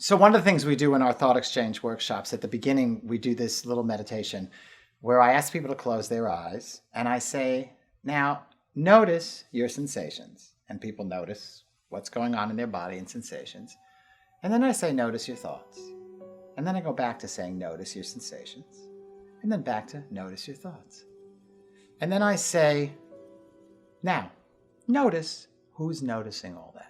So one of the things we do in our thought exchange workshops, at the beginning, we do this little meditation where I ask people to close their eyes and I say, now notice your sensations. And people notice what's going on in their body and sensations. And then I say, notice your thoughts. And then I go back to saying, notice your sensations. And then back to notice your thoughts. And then I say, now, notice who's noticing all that.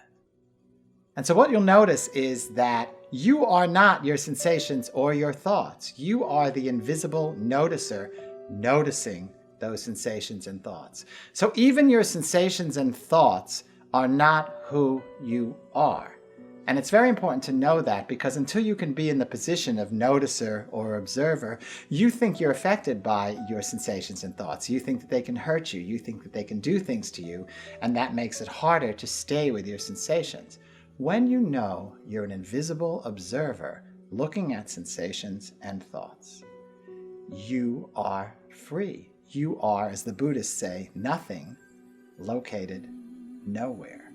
And so what you'll notice is that you are not your sensations or your thoughts. You are the invisible noticer noticing those sensations and thoughts. So even your sensations and thoughts are not who you are. And it's very important to know that, because until you can be in the position of noticer or observer, you think you're affected by your sensations and thoughts. You think that they can hurt you. You think that they can do things to you. And that makes it harder to stay with your sensations. When you know you're an invisible observer looking at sensations and thoughts, you are free. You are, as the Buddhists say, nothing, located nowhere.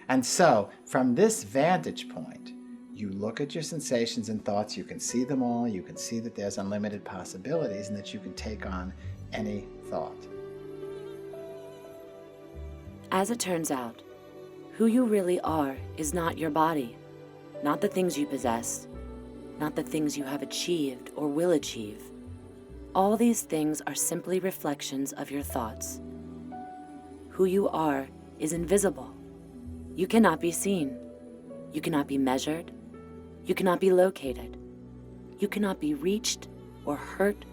And so, from this vantage point, you look at your sensations and thoughts, you can see them all, you can see that there's unlimited possibilities and that you can take on any thought. As it turns out, who you really are is not your body, not the things you possess, not the things you have achieved or will achieve. All these things are simply reflections of your thoughts. Who you are is invisible. You cannot be seen. You cannot be measured. You cannot be located. You cannot be reached or hurt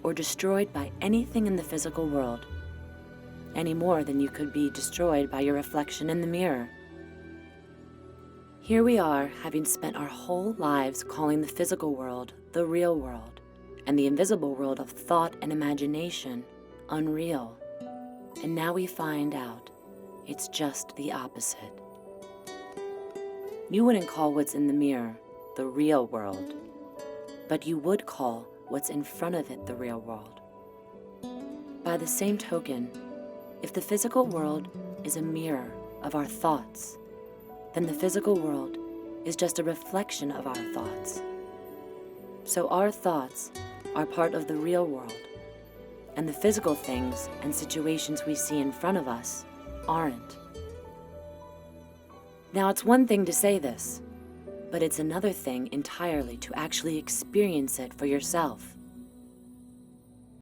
or destroyed by anything in the physical world, any more than you could be destroyed by your reflection in the mirror. Here we are, having spent our whole lives calling the physical world the real world, and the invisible world of thought and imagination unreal. And now we find out it's just the opposite. You wouldn't call what's in the mirror the real world, but you would call what's in front of it the real world. By the same token, if the physical world is a mirror of our thoughts, then the physical world is just a reflection of our thoughts. So our thoughts are part of the real world, and the physical things and situations we see in front of us aren't. Now, it's one thing to say this, but it's another thing entirely to actually experience it for yourself.